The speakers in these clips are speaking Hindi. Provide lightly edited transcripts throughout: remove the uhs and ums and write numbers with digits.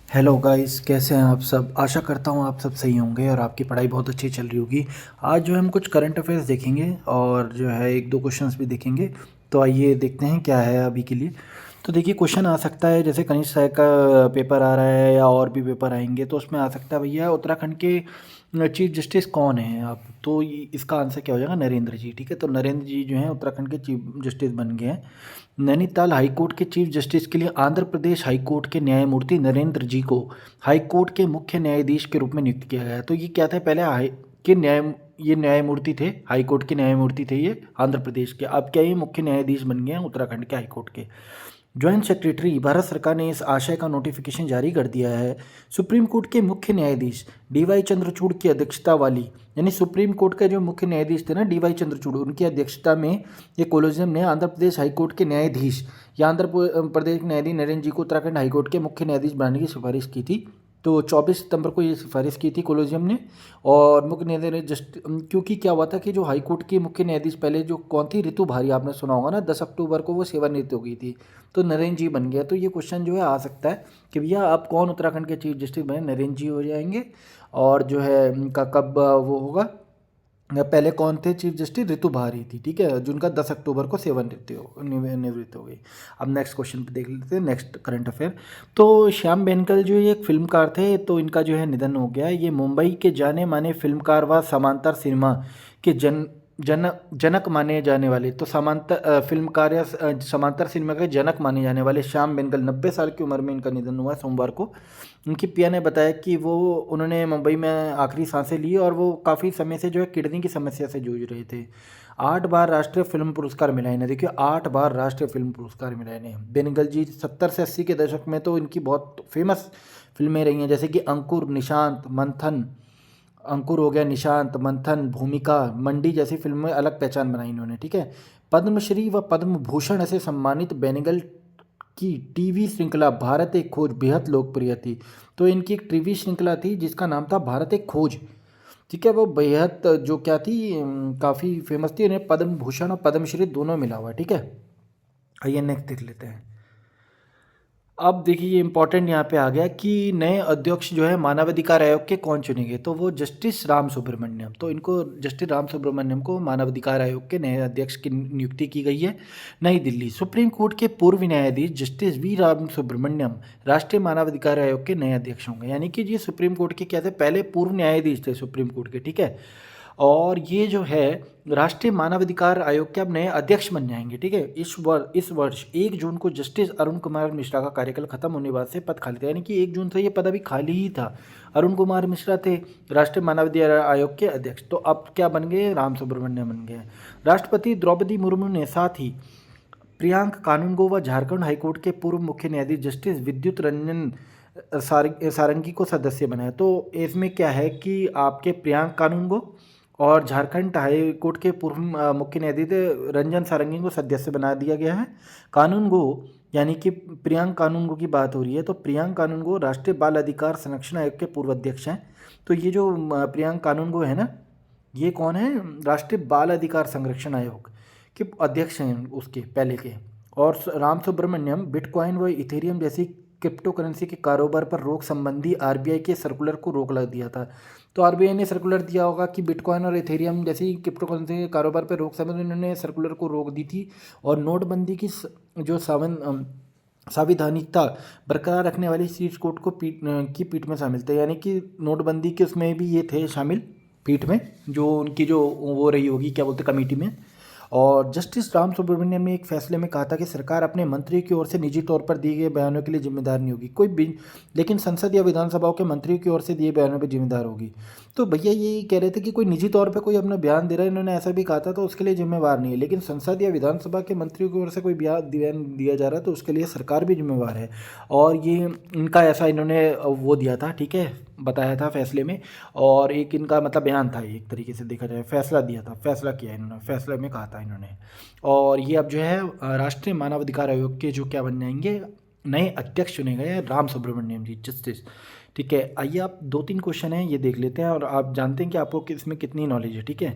हेलो गाइस, कैसे हैं आप सब। आशा करता हूँ आप सब सही होंगे और आपकी पढ़ाई बहुत अच्छी चल रही होगी। आज जो है हम कुछ करंट अफेयर्स देखेंगे और जो है एक दो क्वेश्चंस भी देखेंगे। तो आइए देखते हैं क्या है अभी के लिए। तो देखिए, क्वेश्चन आ सकता है जैसे कनिष्ठ सहायक का पेपर आ रहा है या और भी पेपर आएंगे, तो उसमें आ सकता है भैया उत्तराखंड के चीफ जस्टिस कौन है आप। तो इसका आंसर क्या हो जाएगा, नरेंद्र जी। ठीक है, तो नरेंद्र जी जो हैं उत्तराखंड के चीफ जस्टिस बन गए हैं। नैनीताल हाईकोर्ट के चीफ जस्टिस के लिए आंध्र प्रदेश हाईकोर्ट के न्यायमूर्ति नरेंद्र जी को हाईकोर्ट के मुख्य न्यायाधीश के रूप में नियुक्त किया गया। तो ये क्या था, पहले हाई के ये न्यायमूर्ति थे, हाईकोर्ट के न्यायमूर्ति थे ये आंध्र प्रदेश के। अब क्या ये मुख्य न्यायाधीश बन गए हैं उत्तराखंड के हाईकोर्ट के। ज्वाइंट सेक्रेटरी, भारत सरकार ने इस आशय का नोटिफिकेशन जारी कर दिया है। सुप्रीम कोर्ट के मुख्य न्यायाधीश डीवाई चंद्रचूड़ की अध्यक्षता वाली, यानी सुप्रीम कोर्ट के जो मुख्य न्यायाधीश थे ना डीवाई चंद्रचूड़, उनकी अध्यक्षता में ये कोलोजियम ने आंध्र प्रदेश हाईकोर्ट के न्यायाधीश या आंध्र प्रदेश के न्यायाधीश नरेंद्र जी को उत्तराखंड हाईकोर्ट के मुख्य न्यायाधीश बनाने की सिफारिश की थी। तो 24 सितंबर को ये सिफारिश की थी कोलोजियम ने। और मुख्य न्यायाधीश क्योंकि क्या हुआ था कि जो हाईकोर्ट की मुख्य न्यायाधीश पहले जो कौन थी, ऋतु भारी, आपने सुना होगा ना, 10 अक्टूबर को वो सेवानिवृत्त हो गई थी। तो नरेंद्र जी बन गया। तो ये क्वेश्चन जो है आ सकता है कि भैया आप कौन उत्तराखंड के चीफ जस्टिस बने, नरेंद्र जी हो जाएंगे। और जो है उनका कब वो होगा, पहले कौन थे चीफ जस्टिस, ऋतु भारी थी। ठीक है, जिनका 10 अक्टूबर को निवृत्त हो गई। अब नेक्स्ट क्वेश्चन पे देख लेते हैं, नेक्स्ट करंट अफेयर। तो श्याम बेनेगल जो ये एक फिल्मकार थे, तो इनका जो है निधन हो गया। ये मुंबई के जाने माने फिल्मकार व समांतर सिनेमा के जनक माने जाने वाले, तो समांतर फिल्मकार या समांतर सिनेमा के जनक माने जाने वाले श्याम बेनेगल 90 साल की उम्र में इनका निधन हुआ सोमवार को। उनकी पिया ने बताया कि उन्होंने मुंबई में आखिरी सांसें ली और वो काफ़ी समय से जो है किडनी की समस्या से जूझ रहे थे। 8 बार राष्ट्रीय फिल्म पुरस्कार मिला इन्हें। देखिए, 8 बार राष्ट्रीय फिल्म पुरस्कार मिला इन्हें। बेनेगल जी 70 से 80 के दशक में तो इनकी बहुत फेमस फिल्में रही हैं, जैसे कि अंकुर, निशांत, मंथन। अंकुर हो गया, निशांत, मंथन, भूमिका, मंडी जैसी फिल्मों में अलग पहचान बनाई इन्होंने। ठीक है, पद्मश्री व पद्म भूषण से सम्मानित बेनेगल की टीवी श्रृंखला भारत एक खोज बेहद लोकप्रिय थी। तो इनकी एक टीवी श्रृंखला थी जिसका नाम था भारत एक खोज। ठीक है, वो बेहद जो क्या थी, काफ़ी फेमस थी। इन्हें पद्म भूषण और पद्मश्री दोनों मिला हुआ है। ठीक है, आइए नेक्स्ट देख लेते हैं। अब देखिए, ये इंपॉर्टेंट यहाँ पे आ गया कि नए अध्यक्ष जो है मानवाधिकार आयोग के कौन चुनेंगे। तो वो जस्टिस राम सुब्रमण्यम, तो इनको जस्टिस राम सुब्रमण्यम को मानवाधिकार आयोग के नए अध्यक्ष की नियुक्ति की गई है। नई दिल्ली, सुप्रीम कोर्ट के पूर्व न्यायाधीश जस्टिस वी राम सुब्रमण्यम राष्ट्रीय मानवाधिकार आयोग के नए अध्यक्ष होंगे। यानी कि ये सुप्रीम कोर्ट के क्या थे, पहले पूर्व न्यायाधीश थे सुप्रीम कोर्ट के। ठीक है, और ये जो है राष्ट्रीय मानवाधिकार आयोग के अब नए अध्यक्ष बन जाएंगे। ठीक है, इस वर्ष 1 जून को जस्टिस अरुण कुमार मिश्रा का कार्यकाल खत्म होने बाद से पद खाली था, यानी कि 1 जून से ये पद अभी खाली ही था। अरुण कुमार मिश्रा थे राष्ट्रीय मानवाधिकार आयोग के अध्यक्ष, तो अब क्या बन गए, राम सुब्रमण्यम बन गए। राष्ट्रपति द्रौपदी मुर्मू ने साथ ही प्रियांक कानूनगो व झारखंड हाईकोर्ट के पूर्व मुख्य न्यायाधीश जस्टिस विद्युत रंजन सारंगी को सदस्य बनाया। तो इसमें क्या है कि आपके प्रियांक कानूनगो और झारखंड हाई कोर्ट के पूर्व मुख्य न्यायाधीश रंजन सारंगी को सदस्य बना दिया गया है। कानूनगो, यानी कि प्रियांक कानूनगो की बात हो रही है, तो प्रियांक कानूनगो राष्ट्रीय बाल अधिकार संरक्षण आयोग के पूर्व अध्यक्ष हैं। तो ये जो प्रियांक कानूनगो है ना, ये कौन है, राष्ट्रीय बाल अधिकार संरक्षण आयोग के अध्यक्ष हैं उसके पहले के। और राम सुब्रमण्यम बिटकॉइन व इथेरियम जैसी क्रिप्टो करेंसी के कारोबार पर रोक संबंधी आरबीआई के सर्कुलर को रोक लग दिया था। तो आरबीआई ने सर्कुलर दिया होगा कि बिटकॉइन और इथेरियम जैसी क्रिप्टो करेंसी के कारोबार पर रोक संबंधी उन्होंने सर्कुलर को रोक दी थी। और नोटबंदी की जो संवैधानिकता बरकरार रखने वाली शीर्ष कोर्ट को पीठ में शामिल थे, यानी कि नोटबंदी के उसमें भी ये थे शामिल पीठ में, जो उनकी जो वो रही होगी, क्या बोलते, कमेटी में। और जस्टिस राम सुब्रमण्यम ने एक फैसले में कहा था कि सरकार अपने मंत्री की ओर से निजी तौर पर दिए गए बयानों के लिए जिम्मेदार नहीं होगी लेकिन संसद या विधानसभाओं के मंत्रियों की ओर से दिए बयानों पर जिम्मेदार होगी। तो भैया ये कह रहे थे कि कोई निजी तौर पर कोई अपना बयान दे रहा है, इन्होंने ऐसा भी कहा था, तो उसके लिए जिम्मेवार नहीं है। लेकिन संसद या विधानसभा के मंत्रियों की ओर से कोई बयान दिया जा रहा है, तो उसके लिए सरकार भी जिम्मेवार है। और ये इनका ऐसा इन्होंने वो दिया था, ठीक है, बताया था फैसले में। और एक इनका मतलब बयान था, एक तरीके से देखा जाए फैसला दिया था, फैसला किया इन्होंने, फैसले में कहा था इन्होंने। और ये अब जो है राष्ट्रीय मानवाधिकार आयोग के जो क्या बन जाएंगे, नए अध्यक्ष चुने गए हैं, राम सुब्रमण्यम जी जस्टिस। ठीक है, आइए आप 2-3 क्वेश्चन हैं ये देख लेते हैं, और आप जानते हैं कि आपको इसमें कितनी नॉलेज है। ठीक है,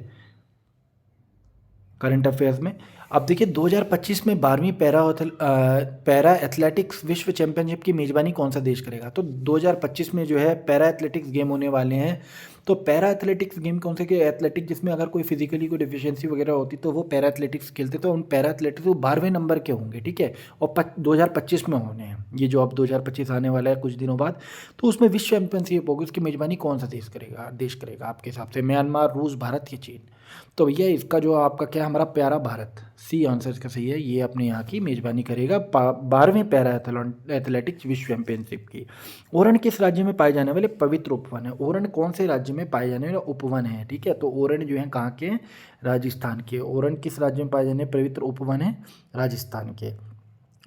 करंट अफेयर्स में अब देखिए 2025 में 12वीं पैरा एथलेटिक्स विश्व चैंपियनशिप की मेज़बानी कौन सा देश करेगा? तो 2025 में जो है पैरा एथलेटिक्स गेम होने वाले हैं। तो पैरा एथलेटिक्स गेम कौन से, कि एथलेटिक्स जिसमें अगर कोई फिजिकली कोई डिफिशियंसी वगैरह होती तो वो पैरा एथलेटिक्स खेलते, तो उन पैरा एथलेटिक्स वो 12वें नंबर के होंगे, ठीक है। और 2025 में होने हैं ये, जो अब 2025 आने वाला है कुछ दिनों बाद। तो उसमें विश्व चैंपियनशिप होगी, उसकी मेज़बानी कौन सा देश करेगा आपके हिसाब से? म्यांमार, रूस, भारत या चीन? तो भैया इसका जो आपका क्या, हमारा प्यारा भारत, सी आंसर इसका सही है। ये अपने यहाँ की मेज़बानी करेगा 12वें पैरा एथलेटिक्स विश्व चैंपियनशिप की। ओरन किस राज्य में पाए जाने वाले पवित्र उपवन है? ओरन कौन से राज्य में पाए जाने वाले उपवन है, ठीक है। तो ओरन जो है कहाँ के, राजस्थान के। ओरन किस राज्य में पाए जाने पवित्र उपवन है? राजस्थान के।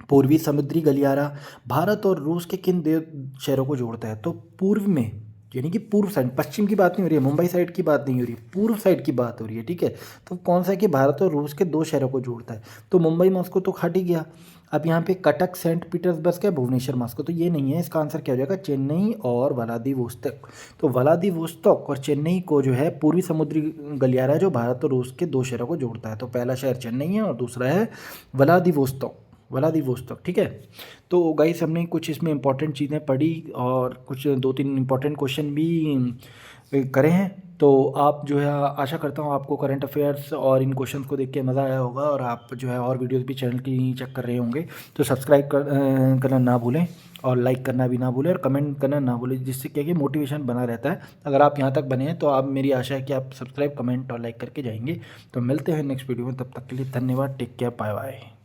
पूर्वी समुद्री गलियारा भारत और रूस के किन देव शहरों को जोड़ता है? तो पूर्व में, यानी कि पूर्व साइड, पश्चिम की बात नहीं हो रही है, मुंबई साइड की बात नहीं हो रही है, पूर्व साइड की बात हो रही है, ठीक है। तो कौन सा है कि भारत और रूस के 2 शहरों को जोड़ता है? तो मुंबई मॉस्को तो हट ही गया। अब यहाँ पे कटक सेंट पीटर्सबर्ग का, भुवनेश्वर मॉस्को, तो ये नहीं है। इसका आंसर क्या हो जाएगा? चेन्नई और व्लादिवोस्तोक। तो व्लादिवोस्तोक और चेन्नई को जो है पूर्वी समुद्री गलियारा जो भारत और रूस के 2 शहरों को जोड़ता है। तो पहला शहर चेन्नई है और दूसरा है व्लादिवोस्तोक, व्लादिवोस्तोक, ठीक है। तो गाइस हमने कुछ इसमें इंपॉर्टेंट चीज़ें पढ़ी और कुछ 2-3 इंपॉर्टेंट क्वेश्चन भी करे हैं। तो आप जो है, आशा करता हूँ आपको करंट अफेयर्स और इन क्वेश्चंस को देख के मज़ा आया होगा, और आप जो है और वीडियोस भी चैनल की चेक कर रहे होंगे। तो सब्सक्राइब करना ना भूलें, और लाइक करना भी ना भूलें, और कमेंट करना ना भूलें, जिससे क्या कि मोटिवेशन बना रहता है। अगर आप यहाँ तक बने हैं तो आप, मेरी आशा है कि आप सब्सक्राइब, कमेंट और लाइक करके जाएंगे। तो मिलते हैं नेक्स्ट वीडियो में, तब तक के लिए धन्यवाद, टेक केयर, बाय बाय।